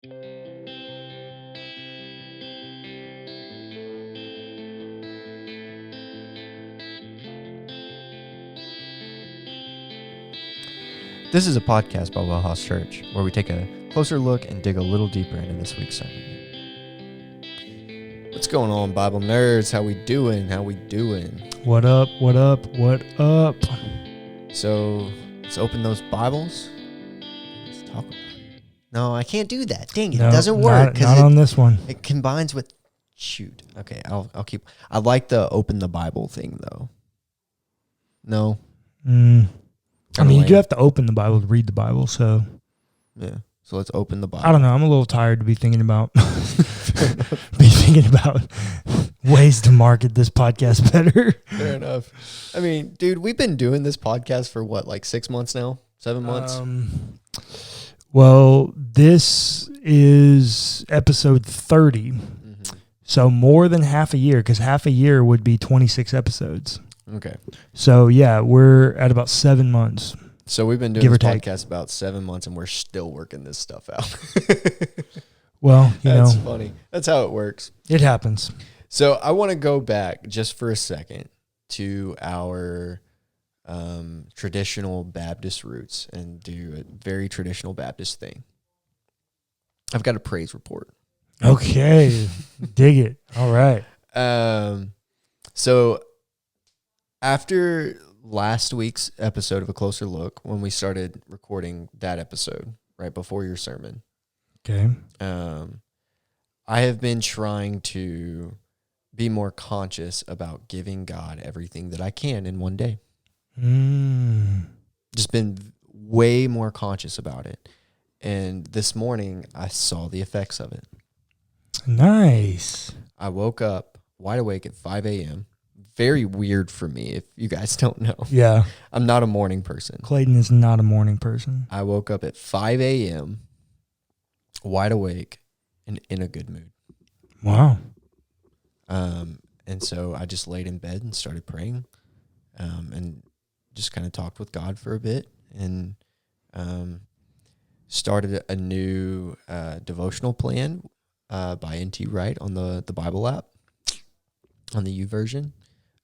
This is a podcast by WellHouse Church, where we take a closer look and dig a little deeper into this week's sermon. What's going on, Bible nerds? How we doing? What up? So, let's open those Bibles. Let's talk about it. No, I can't do that. Dang it. No, it doesn't work. Not on this one. It combines with... Shoot. Okay, I'll keep... I like the open the Bible thing, though. No? I mean, you do have to open the Bible to read the Bible, so... Yeah, so let's open the Bible. I don't know. I'm a little tired to be thinking about... ways to market this podcast better. Fair enough. I mean, dude, we've been doing this podcast for what, like 6 months now? 7 months? Well, this is episode 30. Mm-hmm. So more than half a year, because half a year would be 26 episodes. Okay. So, yeah, we're at about 7 months. So we've been doing this podcast about 7 months, and we're still working this stuff out. Well, that's funny. That's how it works. It happens. So I want to go back just for a second to our traditional Baptist roots and do a very traditional Baptist thing. I've got a praise report. Okay. Dig it. All right. So after last week's episode of A Closer Look, when we started recording that episode right before your sermon, okay, I have been trying to be more conscious about giving God everything that I can in one day. Just been way more conscious about it. And this morning, I saw the effects of it. Nice. I woke up wide awake at 5 a.m., very weird for me, if you guys don't know. Yeah. I'm not a morning person. Clayton is not a morning person. I woke up at 5 a.m., wide awake, and in a good mood. Wow. And so I just laid in bed and started praying, and just kind of talked with God for a bit, and started a new devotional plan by N.T. Wright on the Bible app, on the U version.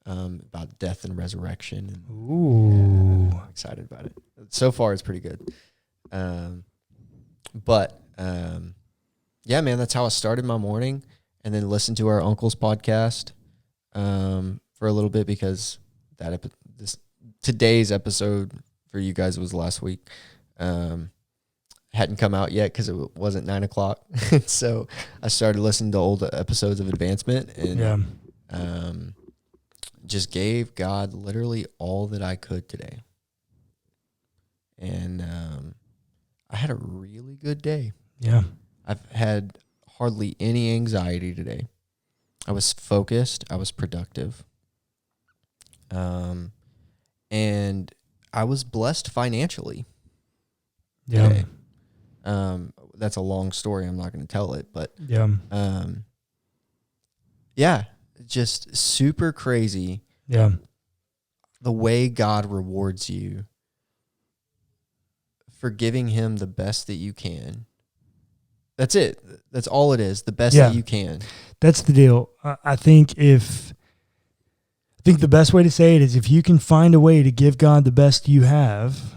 About death and resurrection. Ooh. Yeah, I'm excited about it. So far, it's pretty good. But yeah, man, that's how I started my morning, and then listened to our uncle's podcast for a little bit, because today's episode for you guys was last week. Hadn't come out yet because it wasn't 9 o'clock. So I started listening to old episodes of Advancement, and just gave God literally all that I could today. And I had a really good day. Yeah. I've had hardly any anxiety today. I was focused. I was productive. And I was blessed financially today. That's a long story. I'm not going to tell it, but yeah, just super crazy. Yeah. The way God rewards you for giving him the best that you can. That's it. That's all it is. The best that you can. That's the deal. I think the best way to say it is, if you can find a way to give God the best you have,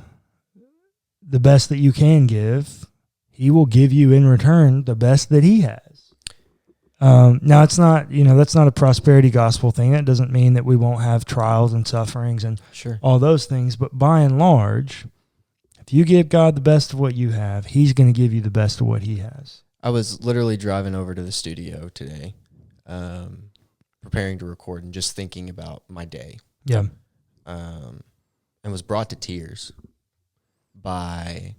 the best that you can give, he will give you in return the best that he has. Now it's not, that's not a prosperity gospel thing. That doesn't mean that we won't have trials and sufferings and all those things. But by and large, if you give God the best of what you have, he's going to give you the best of what he has. I was literally driving over to the studio today, preparing to record, and just thinking about my day. Yeah. And was brought to tears by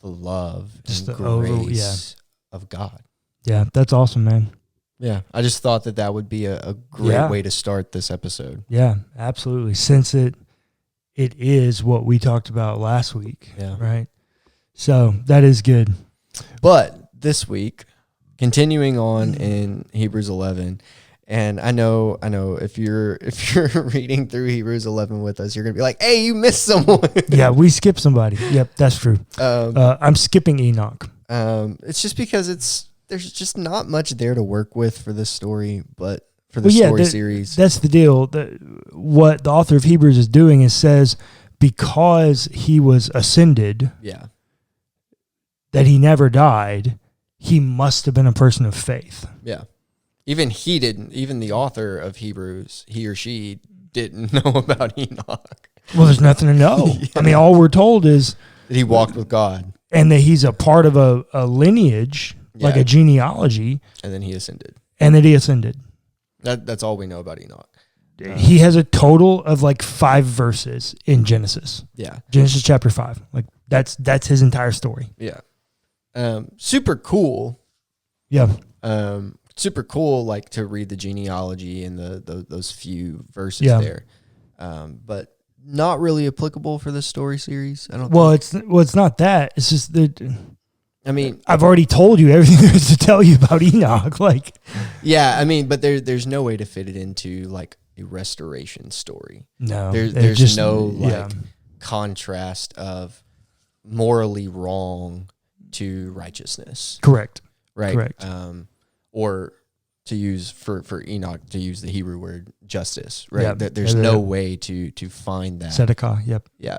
the love and grace of God. Yeah, that's awesome, man. Yeah, I just thought that would be a great way to start this episode. Yeah, absolutely. Since it is what we talked about last week, right? So that is good. But this week, continuing on in Hebrews 11, and I know if you're reading through Hebrews 11 with us, you're gonna be like, "Hey, you missed someone." Yeah, we skipped somebody. Yep, that's true. I'm skipping Enoch. It's just because there's just not much there to work with for this story, but for the story series. That's the deal. What the author of Hebrews is doing is says, because he was ascended, that he never died, he must have been a person of faith. Yeah. Even the author of Hebrews, he or she didn't know about Enoch. Well, there's nothing to know. Yeah. I mean, all we're told is that he walked with God. And that he's a part of a lineage, like a genealogy. And then he ascended. That's all we know about Enoch. He has a total of like 5 verses in Genesis. Yeah. Genesis chapter 5. Like that's his entire story. Yeah. Super cool. Yeah. Super cool, like to read the genealogy and those few verses there. But not really applicable for this story series. I don't think. It's not that. It's just that. I mean, I've already told you everything there is to tell you about Enoch. Like, yeah, I mean, but there's no way to fit it into like a restoration story. No, there's just no contrast of morally wrong to righteousness. Correct. Right. Correct. Or to use for Enoch, to use the Hebrew word justice. Right. Yeah. There's no way to find that. Tzedakah. Yep. Yeah.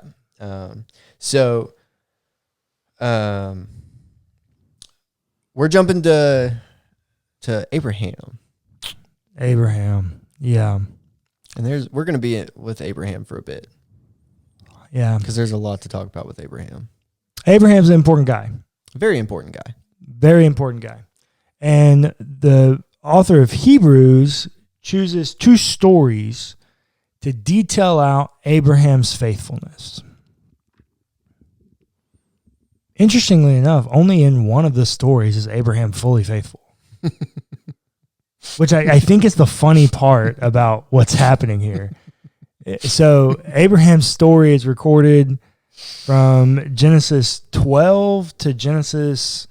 We're jumping to Abraham. Yeah. And we're going to be with Abraham for a bit. Yeah. Because there's a lot to talk about with Abraham. Abraham's an important guy. Very important guy. Very important guy. And the author of Hebrews chooses 2 stories to detail out Abraham's faithfulness. Interestingly enough, only in one of the stories is Abraham fully faithful. Which I think is the funny part about what's happening here. So Abraham's story is recorded from Genesis 12 to Genesis,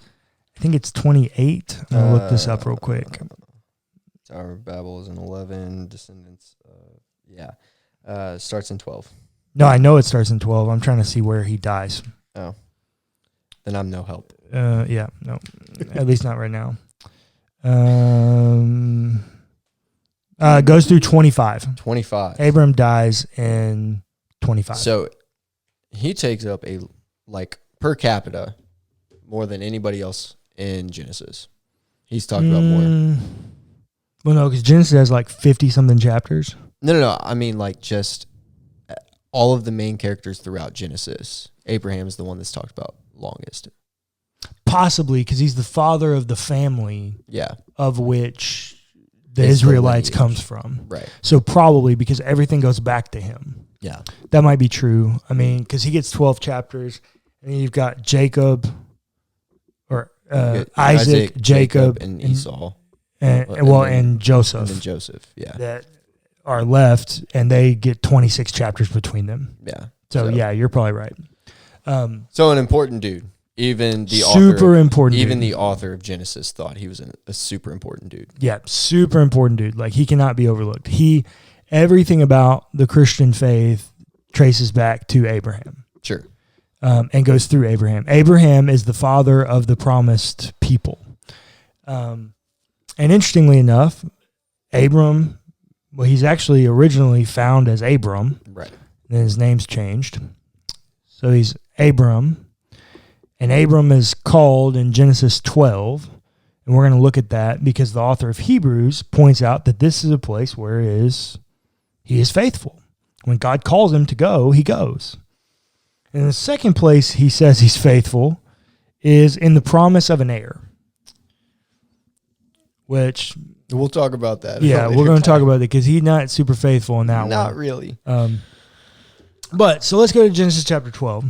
I think it's 28. I'm going to look this up real quick. Tower of Babel is in 11, descendants. Starts in 12. No, I know it starts in 12. I'm trying to see where he dies. Oh. Then I'm no help. Yeah, no. At least not right now. Goes through 25. 25. Abram dies in 25. So he takes up per capita more than anybody else in Genesis. He's talked about more. Well, no, because Genesis has like 50-something chapters. No. I mean, like just all of the main characters throughout Genesis. Abraham is the one that's talked about longest. Possibly because he's the father of the family of which the It's Israelites the lineage. comes from. Right. So probably because everything goes back to him. Yeah. That might be true. I mean, because he gets 12 chapters, and then you've got Jacob, or Isaac, Jacob, and Esau. And Joseph. And then Joseph, yeah. That are left, and they get 26 chapters between them. Yeah. So yeah, you're probably right. So an important dude. Even the author of Genesis thought he was a super important dude. Yeah, super important dude. Like, he cannot be overlooked. Everything about the Christian faith traces back to Abraham. Sure. And goes through Abraham. Abraham is the father of the promised people. And interestingly enough, Abram, he's actually originally found as Abram. Right. Then his name's changed. So he's Abram. And Abram is called in Genesis 12, and we're going to look at that because the author of Hebrews points out that this is a place where he is faithful. When God calls him to go, he goes. And the second place he says he's faithful is in the promise of an heir, which... We'll talk about that. Yeah, we're going to talk about it because he's not super faithful in that one. Not really. But, so let's go to Genesis chapter 12.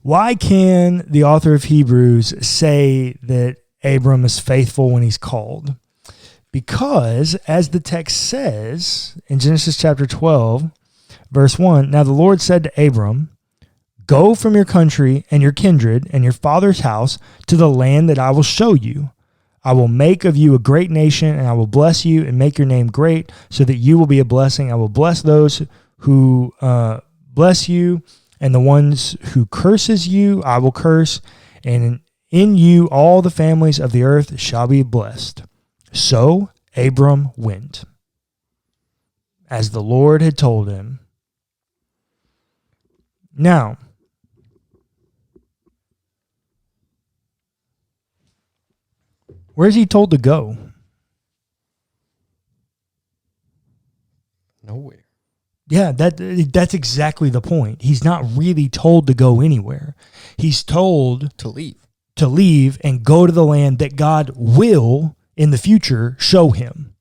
Why can the author of Hebrews say that Abram is faithful when he's called? Because, as the text says in Genesis chapter 12, verse 1, now the Lord said to Abram, go from your country and your kindred and your father's house to the land that I will show you. I will make of you a great nation, and I will bless you and make your name great so that you will be a blessing. I will bless those who bless you, and the ones who curses you, I will curse, and in you all the families of the earth shall be blessed. So Abram went, as the Lord had told him. Now, where's he told to go? Nowhere. Yeah, that's exactly the point. He's not really told to go anywhere. He's told To leave and go to the land that God will, in the future, show him.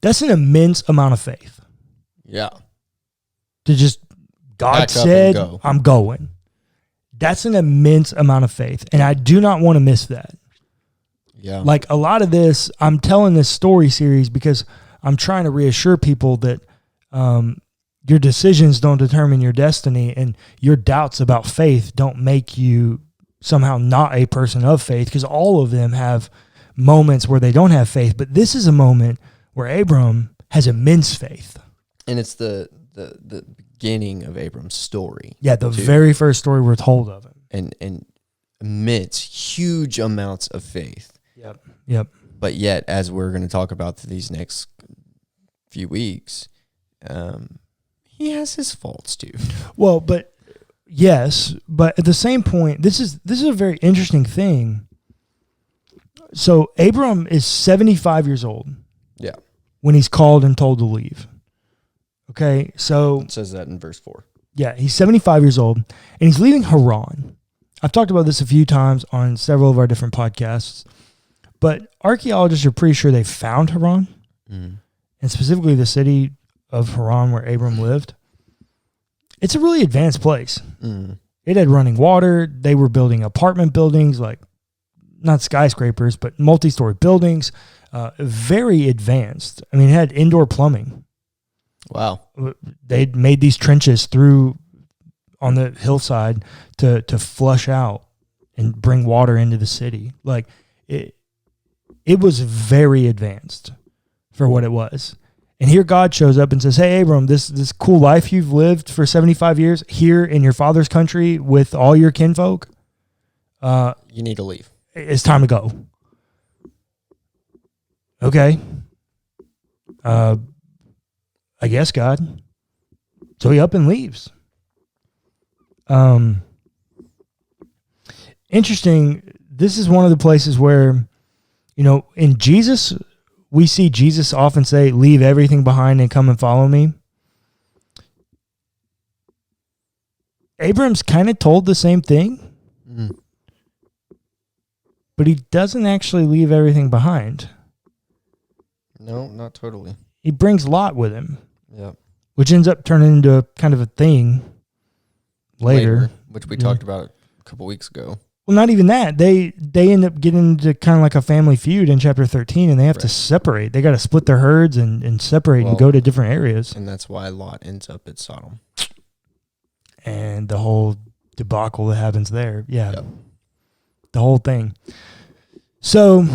That's an immense amount of faith. Yeah. To just, God Pack up said, and go. I'm going. That's an immense amount of faith. And I do not want to miss that. Yeah. Like a lot of this, I'm telling this story series because I'm trying to reassure people that your decisions don't determine your destiny, and your doubts about faith don't make you somehow not a person of faith, because all of them have moments where they don't have faith. But this is a moment where Abram has immense faith. And it's the beginning of Abram's story. Yeah, the too. very first story we're told of him. And immense, huge amounts of faith. Yep. But yet, as we're going to talk about these next few weeks, he has his faults too. Well, but yes, but at the same point, this is a very interesting thing. So Abram is 75 years old. Yeah. When he's called and told to leave. Okay, so It says that in verse 4. yeah, he's 75 years old, and he's leaving Haran. I've talked about this a few times on several of our different podcasts, but archaeologists are pretty sure they found Haran, and specifically the city of Haran where Abram lived. It's a really advanced place. It had running water. They were building apartment buildings, like not skyscrapers, but multi-story buildings, very advanced. I mean, it had indoor plumbing. Wow. They'd made these trenches through on the hillside to flush out and bring water into the city. Like it was very advanced for what it was. And here God shows up and says, hey, Abram, this cool life you've lived for 75 years here in your father's country with all your kinfolk, You need to leave. it's time to go. Okay. I guess, God. So he up and leaves. Interesting. This is one of the places where, in Jesus, we see Jesus often say, leave everything behind and come and follow me. Abram's kind of told the same thing, but he doesn't actually leave everything behind. No, not totally. He brings Lot with him. Yeah. Which ends up turning into a kind of a thing later. Which we talked about a couple weeks ago. Well, not even that. They end up getting into kind of like a family feud in chapter 13, and they have to separate. They got to split their herds and separate and go to different areas. And that's why Lot ends up at Sodom. And the whole debacle that happens there. Yeah. Yep. The whole thing. So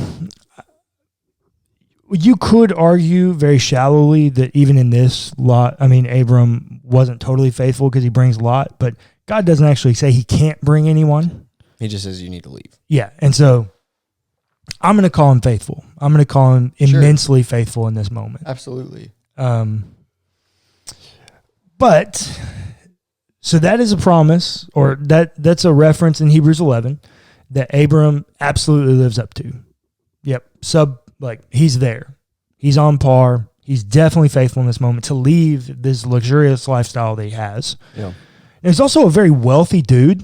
you could argue very shallowly that even in this Abram wasn't totally faithful because he brings Lot, but God doesn't actually say he can't bring anyone. He just says you need to leave. Yeah, and so I'm going to call him faithful. I'm going to call him immensely faithful in this moment. Absolutely. But so that is a promise, or that's a reference in Hebrews 11 that Abram absolutely lives up to. Yep, he's there. He's on par. He's definitely faithful in this moment to leave this luxurious lifestyle that he has. Yeah. And he's also a very wealthy dude.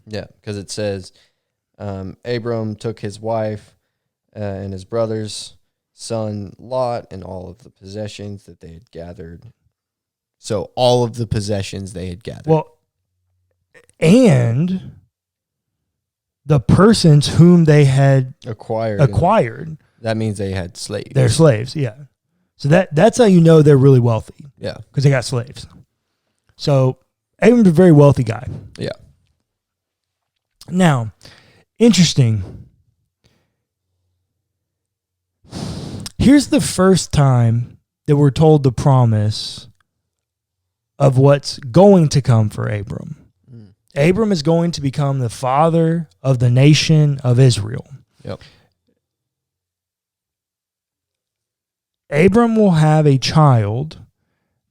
Yeah, because it says Abram took his wife and his brother's son Lot and all of the possessions that they had gathered. So all of the possessions they had gathered. Well, and the persons whom they had acquired. That means they had slaves. They're slaves, yeah. So that's how you know they're really wealthy. Yeah. Because they got slaves. So Abram's a very wealthy guy. Yeah. Now, interesting. Here's the first time that we're told the promise of what's going to come for Abram. Abram is going to become the father of the nation of Israel. Yep. Abram will have a child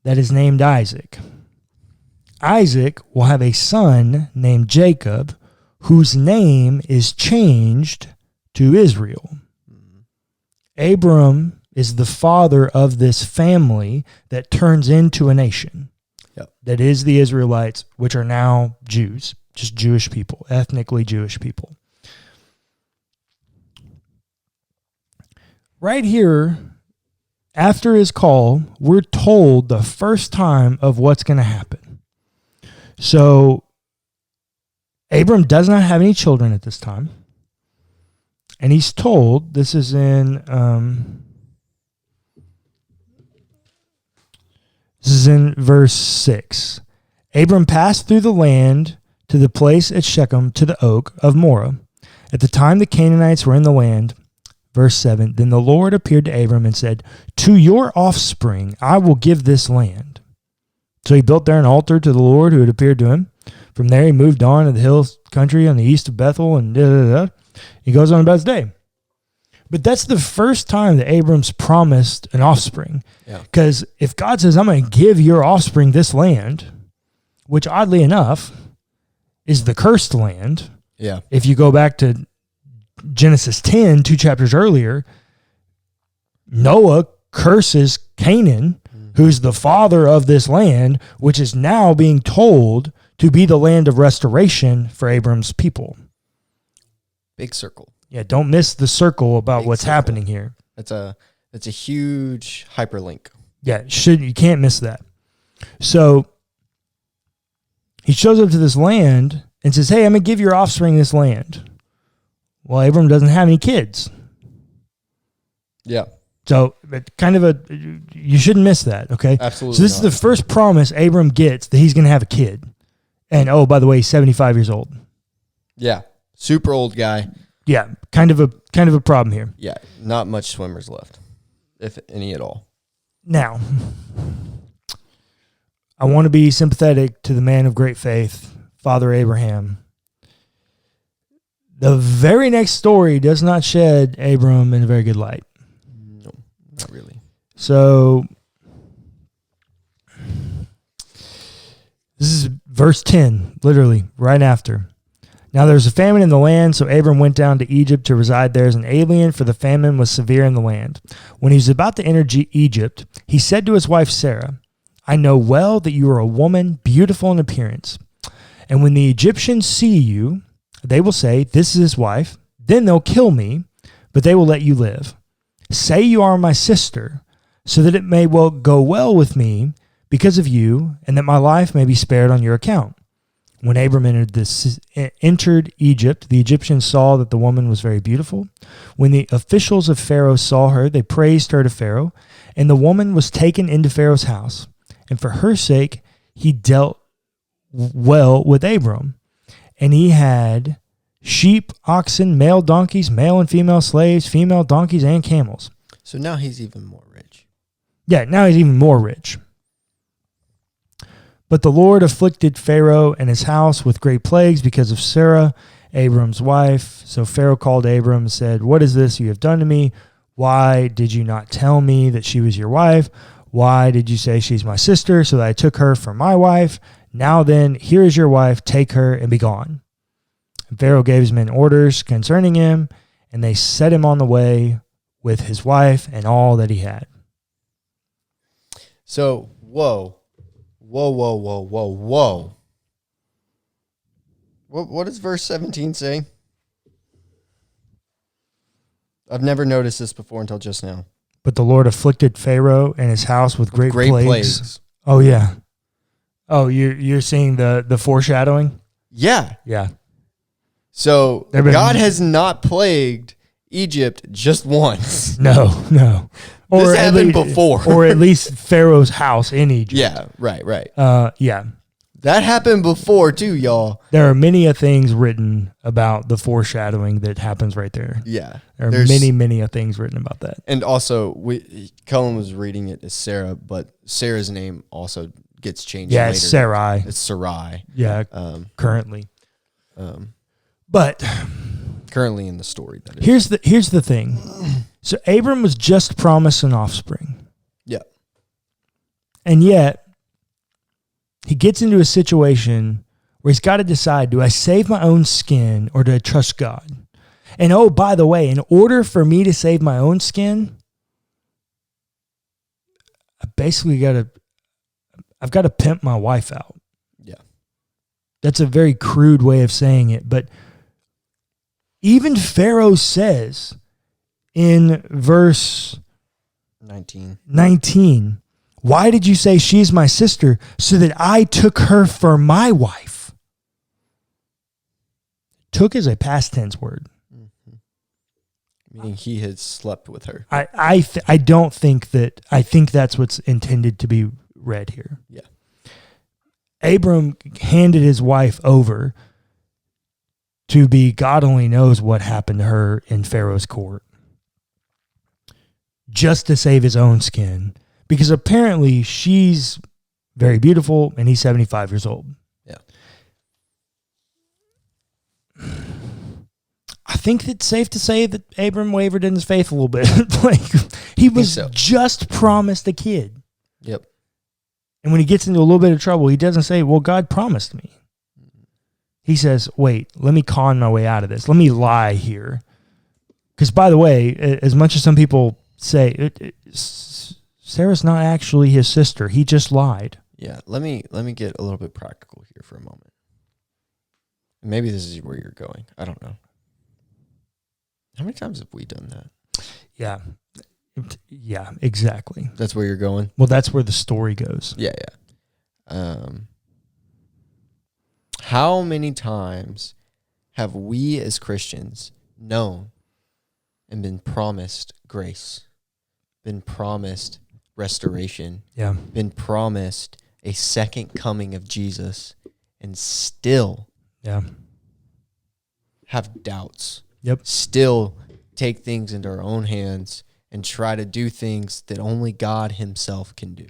that is named Isaac. Isaac will have a son named Jacob, whose name is changed to Israel. Abram is the father of this family that turns into a nation. Yep. That is the Israelites, which are now Jews, just Jewish people, ethnically Jewish people. Right here, after his call, we're told the first time of what's going to happen. So, Abram does not have any children at this time. And he's told, this is in verse 6. Abram passed through the land to the place at Shechem, to the oak of Moreh. At the time the Canaanites were in the land. Verse 7, then the Lord appeared to Abram and said, to your offspring I will give this land. So he built there an altar to the Lord who had appeared to him. From there he moved on to the hill country on the east of Bethel, and he goes on about his day. But that's the first time that Abram's promised an offspring. Because if God says, I'm going to give your offspring this land, which oddly enough is the cursed land. Yeah. If you go back to Genesis 10, 2 chapters earlier, Noah curses Canaan, who's the father of this land, which is now being told to be the land of restoration for Abram's people. Big circle. Yeah, don't miss the circle about Big what's circle. happening here. That's a huge hyperlink. Yeah, you can't miss that. So he shows up to this land and says, hey, I'm going to give your offspring this land. Well, Abram doesn't have any kids. Yeah. So you shouldn't miss that, okay? Absolutely. So this is the first promise Abram gets that he's going to have a kid. And, oh, by the way, he's 75 years old. Yeah. Super old guy. Yeah, kind of a problem here. Yeah. Not much swimmers left, if any at all. Now, I want to be sympathetic to the man of great faith, Father Abraham. The very next story does not shed Abram in a very good light. No, not really. So, this is verse 10, literally, right after. Now there was a famine in the land, so Abram went down to Egypt to reside there as an alien, for the famine was severe in the land. When he was about to enter Egypt, he said to his wife Sarah, I know well that you are a woman beautiful in appearance. And when the Egyptians see you, they will say, this is his wife. Then they'll kill me, but they will let you live. Say you are my sister, so that it may go well with me because of you, and that my life may be spared on your account. When Abram entered Egypt, the Egyptians saw that the woman was very beautiful. When the officials of Pharaoh saw her, they praised her to Pharaoh, and the woman was taken into Pharaoh's house. And for her sake, he dealt well with Abram. And he had sheep, oxen, male donkeys, male and female slaves, female donkeys, and camels. So now he's even more rich. Yeah, now he's even more rich. But the Lord afflicted Pharaoh and his house with great plagues because of Sarah, Abram's wife. So Pharaoh called Abram and said, what is this you have done to me? Why did you not tell me that she was your wife? Why did you say she's my sister, so that I took her for my wife? Now then, here is your wife, take her and be gone. And Pharaoh gave his men orders concerning him, and they set him on the way with his wife and all that he had. So, whoa. What does verse 17 say? I've never noticed this before until just now. But the Lord afflicted Pharaoh and his house with great plagues. Oh, yeah. Oh, you're seeing the foreshadowing? Yeah. Yeah. So God has not plagued Egypt just once. No. This happened before. Or at least Pharaoh's house in Egypt. Yeah, right. Yeah. That happened before too, y'all. There are many things written about the foreshadowing that happens right there. Yeah. There are many things written about that. And also, Cullen was reading it as Sarah, but Sarah's name also gets changed. Yeah, later. it's Sarai. It's Sarai. Yeah, currently. But currently in the story, that is. Here's the thing. So Abram was just promised an offspring. Yeah. And yet, he gets into a situation where he's got to decide, do I save my own skin or do I trust God? And oh, by the way, in order for me to save my own skin, I've got to pimp my wife out. Yeah. That's a very crude way of saying it, but even Pharaoh says in verse 19, why did you say she's my sister so that I took her for my wife? Took is a past tense word. Mm-hmm. Meaning he had slept with her. I think that's what's intended to be read here. Yeah. Abram handed his wife over to be, God only knows what happened to her in Pharaoh's court, just to save his own skin, because apparently she's very beautiful and he's 75 years old. Yeah. I think it's safe to say that Abram wavered in his faith a little bit. Like, he was just promised a kid. Yep. And when he gets into a little bit of trouble, he doesn't say, well, God promised me. He says, wait, let me con my way out of this. Let me lie here. Because, by the way, as much as some people say, Sarah's not actually his sister. He just lied. Yeah, let me get a little bit practical here for a moment. Maybe this is where you're going. I don't know. How many times have we done that? Yeah. Yeah, exactly. That's where you're going? Well, that's where the story goes. Yeah. How many times have we as Christians known and been promised grace, been promised restoration, been promised a second coming of Jesus, and still have doubts, still take things into our own hands and try to do things that only God himself can do?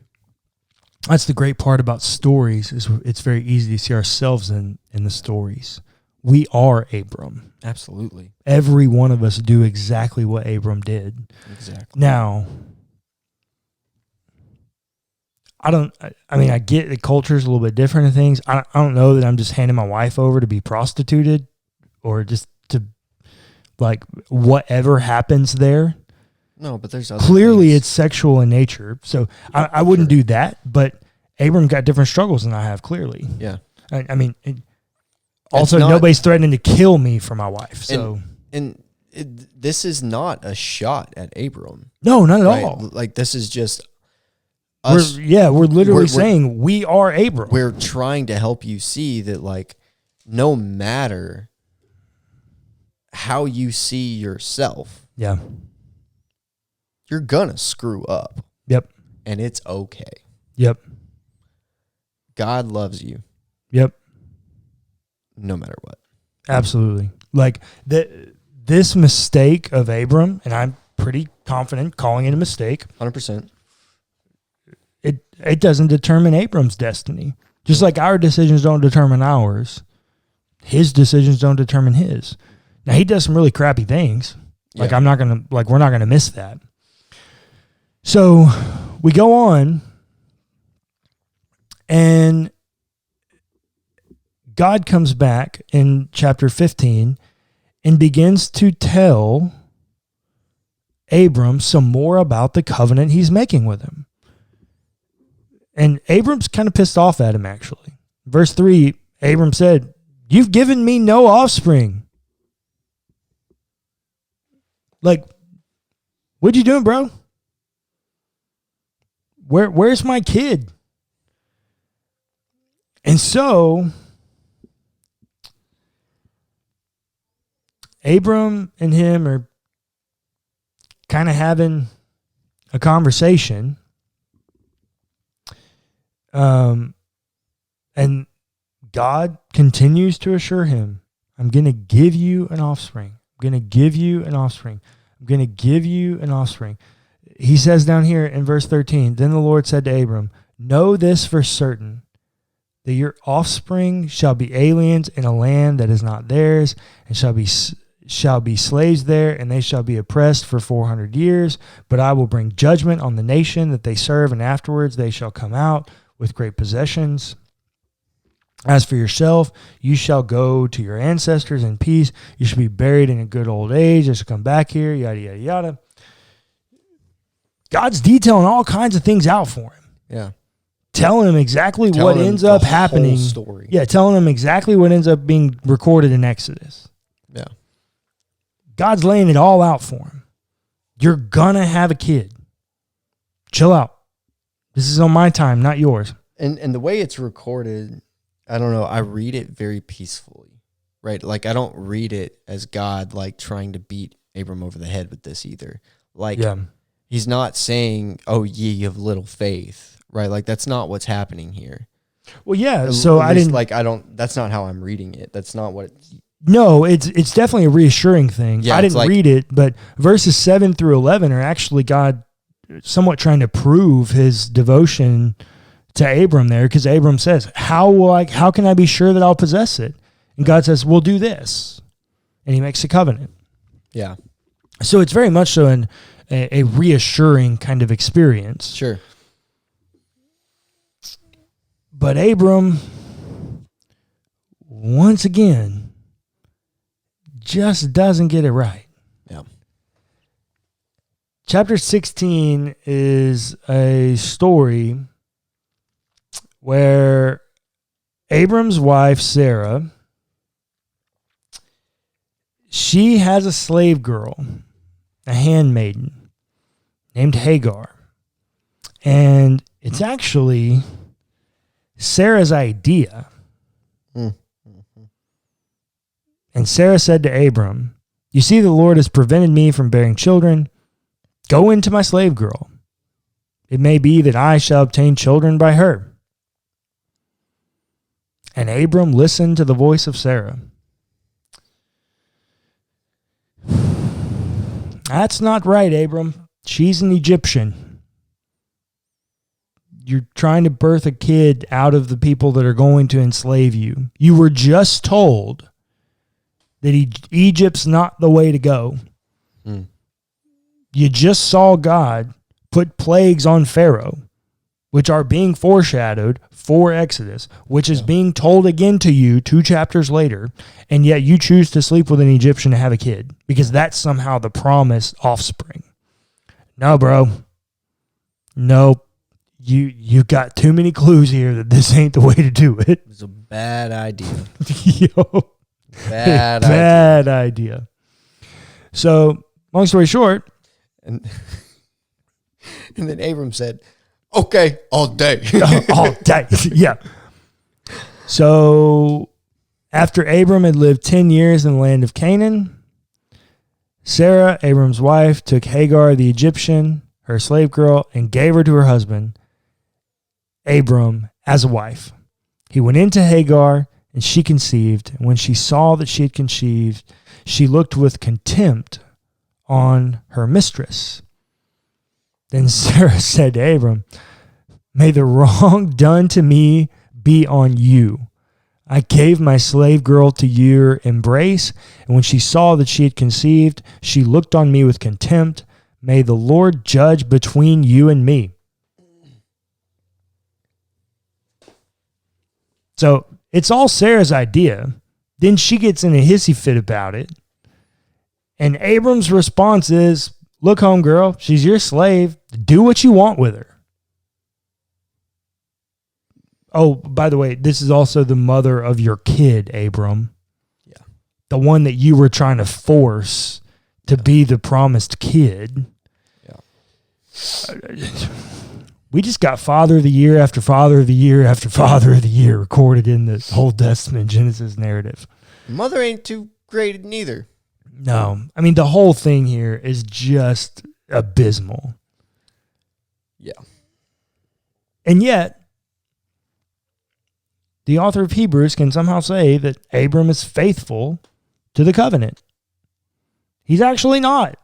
That's the great part about stories, is it's very easy to see ourselves in the stories. We are Abram. Absolutely. Every one of us do exactly what Abram did. Exactly. Now, I get the culture is a little bit different and things. I don't know that I'm just handing my wife over to be prostituted or just to, like, whatever happens there. No, but there's other clearly things. It's sexual in nature, so I wouldn't do that. But Abram got different struggles than I have. Clearly, yeah. Also, nobody's threatening to kill me for my wife. So, this is not a shot at Abram. No, not at all. Like, this is just us. We're literally saying we are Abram. We're trying to help you see that, like, no matter how you see yourself, you're gonna screw up. Yep. And it's okay. Yep. God loves you. Yep. No matter what. Absolutely. Like, this mistake of Abram, and I'm pretty confident calling it a mistake. 100%. It doesn't determine Abram's destiny. Just like our decisions don't determine ours, his decisions don't determine his. Now, he does some really crappy things. Like, we're not gonna miss that. So we go on, and God comes back in chapter 15 and begins to tell Abram some more about the covenant he's making with him. And Abram's kind of pissed off at him, actually. Verse 3, Abram said, "You've given me no offspring." Like, what you doing, bro? Where's my kid? And so Abram and him are kind of having a conversation. And God continues to assure him, I'm going to give you an offspring. I'm going to give you an offspring. I'm going to give you an offspring. He says down here in verse 13, then the Lord said to Abram, Know this for certain, that your offspring shall be aliens in a land that is not theirs, and shall be slaves there, and they shall be oppressed for 400 years. But I will bring judgment on the nation that they serve, and afterwards they shall come out with great possessions. As for yourself, you shall go to your ancestors in peace. You shall be buried in a good old age. You shall come back here, yada, yada, yada. God's detailing all kinds of things out for him. Yeah. Telling him exactly what ends up happening. Story. Yeah, telling him exactly what ends up being recorded in Exodus. Yeah. God's laying it all out for him. You're going to have a kid. Chill out. This is on my time, not yours. And the way it's recorded, I don't know, I read it very peacefully, right? Like, I don't read it as God, like, trying to beat Abram over the head with this either. Like, he's not saying, oh, ye of little faith, right? Like, that's not what's happening here. Well, yeah, so I didn't... Like, that's not how I'm reading it. That's not what it's... No, it's definitely a reassuring thing. Yeah, I didn't read it, but verses 7 through 11 are actually God somewhat trying to prove his devotion to Abram there, because Abram says, how can I be sure that I'll possess it? And God says, we'll do this. And he makes a covenant. Yeah. So it's very much so a reassuring kind of experience. Sure. But Abram, once again, just doesn't get it right. Yeah. Chapter 16 is a story where Abram's wife, Sarah, she has a slave girl, a handmaiden, named Hagar. And it's actually Sarah's idea. And Sarah said to Abram, you see, the Lord has prevented me from bearing children. Go into my slave girl. It may be that I shall obtain children by her. And Abram listened to the voice of Sarah. That's not right, Abram. She's an Egyptian. You're trying to birth a kid out of the people that are going to enslave you. You were just told that Egypt's not the way to go. You just saw God put plagues on Pharaoh, which are being foreshadowed for Exodus, which is being told again to you 2 chapters later, and yet you choose to sleep with an Egyptian to have a kid, because that's somehow the promised offspring. No, bro. Nope. You got too many clues here that this ain't the way to do it. It's a bad idea. Yo. Bad idea. So, long story short. And then Abram said, okay, all day. All day, yeah. So, after Abram had lived 10 years in the land of Canaan, Sarah, Abram's wife, took Hagar the Egyptian, her slave girl, and gave her to her husband, Abram, as a wife. He went into Hagar, and she conceived. And when she saw that she had conceived, she looked with contempt on her mistress. Then Sarah said to Abram, may the wrong done to me be on you. I gave my slave girl to your embrace, and when she saw that she had conceived, she looked on me with contempt. May the Lord judge between you and me. So it's all Sarah's idea. Then she gets in a hissy fit about it. And Abram's response is, look, homegirl, she's your slave. Do what you want with her. Oh, by the way, this is also the mother of your kid, Abram. Yeah. The one that you were trying to force to be the promised kid. Yeah. We just got Father of the Year after Father of the Year after Father of the Year recorded in the Old Testament Genesis narrative. Mother ain't too great neither. No. I mean, the whole thing here is just abysmal. Yeah. And yet, the author of Hebrews can somehow say that Abram is faithful to the covenant. He's actually not.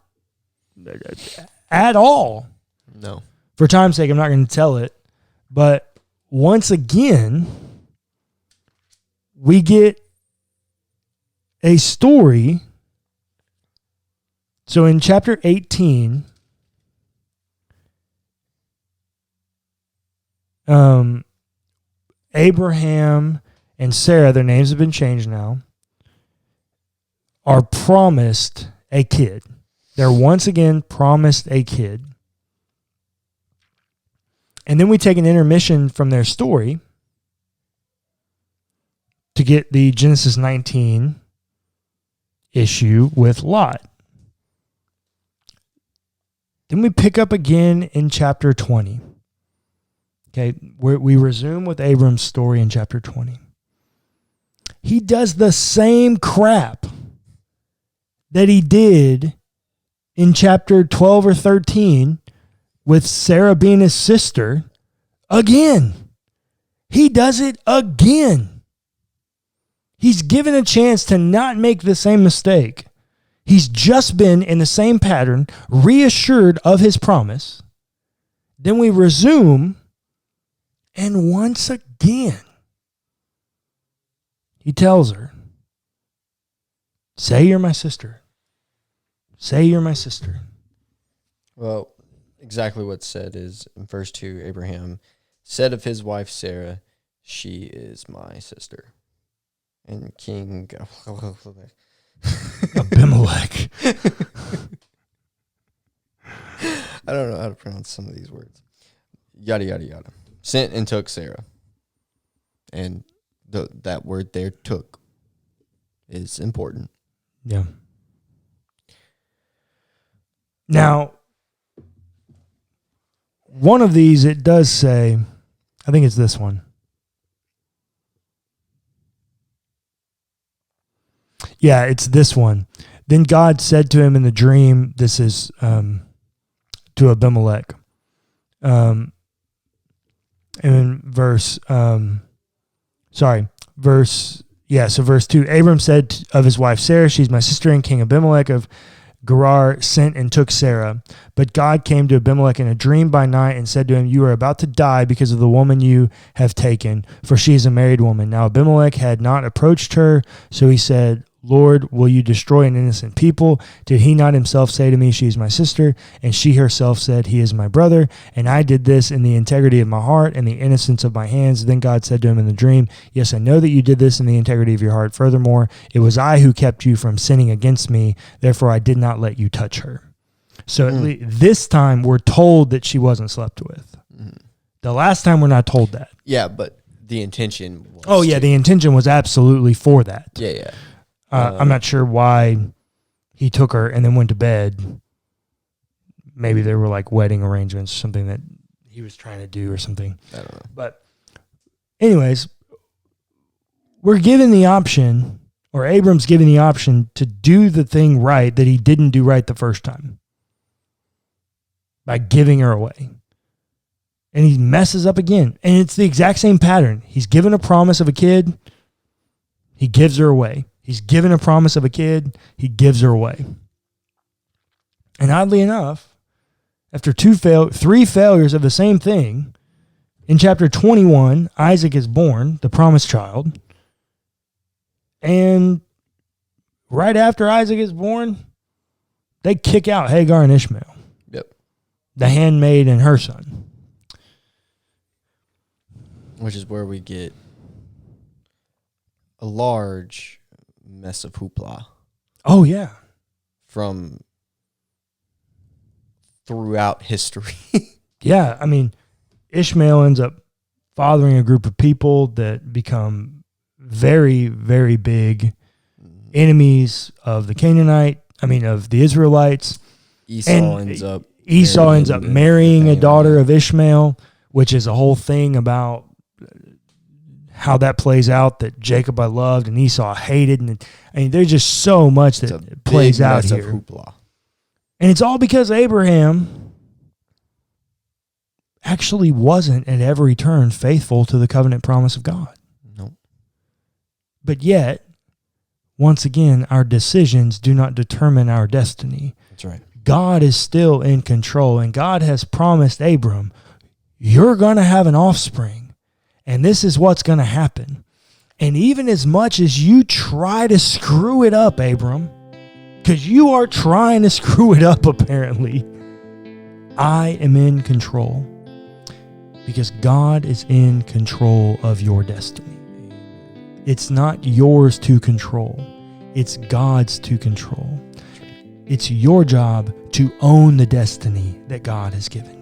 At all. No. For time's sake, I'm not going to tell it. But once again, we get a story. So in chapter 18, Abraham and Sarah, their names have been changed now, are promised a kid. They're once again promised a kid. And then we take an intermission from their story to get the Genesis 19 issue with Lot. Then we pick up again in chapter 20. Okay, we resume with Abram's story in chapter 20. He does the same crap that he did in chapter 12 or 13 with Sarah being his sister again. He does it again. He's given a chance to not make the same mistake. He's just been in the same pattern, reassured of his promise. Then we resume, and once again, he tells her, say you're my sister. Say you're my sister. Well, exactly what's said is in verse 2, Abraham said of his wife Sarah, she is my sister. And King Abimelech. I don't know how to pronounce some of these words. Yada, yada, yada. Sent and took Sarah. And that word there, took, is important. Yeah. Now, one of these, it does say, I think it's this one. Yeah, it's this one. Then God said to him in the dream, this is to Abimelech. In verse 2, Abram said of his wife Sarah, she's my sister, and King Abimelech of Gerar sent and took Sarah. But God came to Abimelech in a dream by night and said to him, you are about to die because of the woman you have taken, for she is a married woman. Now Abimelech had not approached her, so he said, Lord, will you destroy an innocent people? Did he not himself say to me, she is my sister? And she herself said, he is my brother. And I did this in the integrity of my heart and the innocence of my hands. Then God said to him in the dream, yes, I know that you did this in the integrity of your heart. Furthermore, it was I who kept you from sinning against me. Therefore, I did not let you touch her. So at least this time we're told that she wasn't slept with. The last time we're not told that. Yeah, but the intention was the intention was absolutely for that. Yeah. I'm not sure why he took her and then went to bed. Maybe there were like wedding arrangements, something that he was trying to do or something. I don't know. But anyways, we're given the option, or Abram's given the option to do the thing right that he didn't do right the first time by giving her away. And he messes up again. And it's the exact same pattern. He's given a promise of a kid. He gives her away. He's given a promise of a kid. He gives her away. And oddly enough, after three failures of the same thing, in chapter 21, Isaac is born, the promised child. And right after Isaac is born, they kick out Hagar and Ishmael. Yep. The handmaid and her son. Which is where we get a large mess of hoopla. Oh, yeah. From throughout history. Yeah, I mean, Ishmael ends up fathering a group of people that become very, very big enemies of the of the Israelites. Esau ends up marrying a daughter of Ishmael, which is a whole thing about how that plays out, that Jacob I loved and Esau hated. And I mean, there's just so much that plays out here. Hoopla. And it's all because Abraham actually wasn't at every turn faithful to the covenant promise of God. Nope. But yet, once again, our decisions do not determine our destiny. That's right. God is still in control, and God has promised Abram, you're going to have an offspring, and this is what's going to happen. And even as much as you try to screw it up, Abram, because you are trying to screw it up apparently, I am in control. Because God is in control of your destiny. It's not yours to control. It's God's to control. It's your job to own the destiny that God has given you.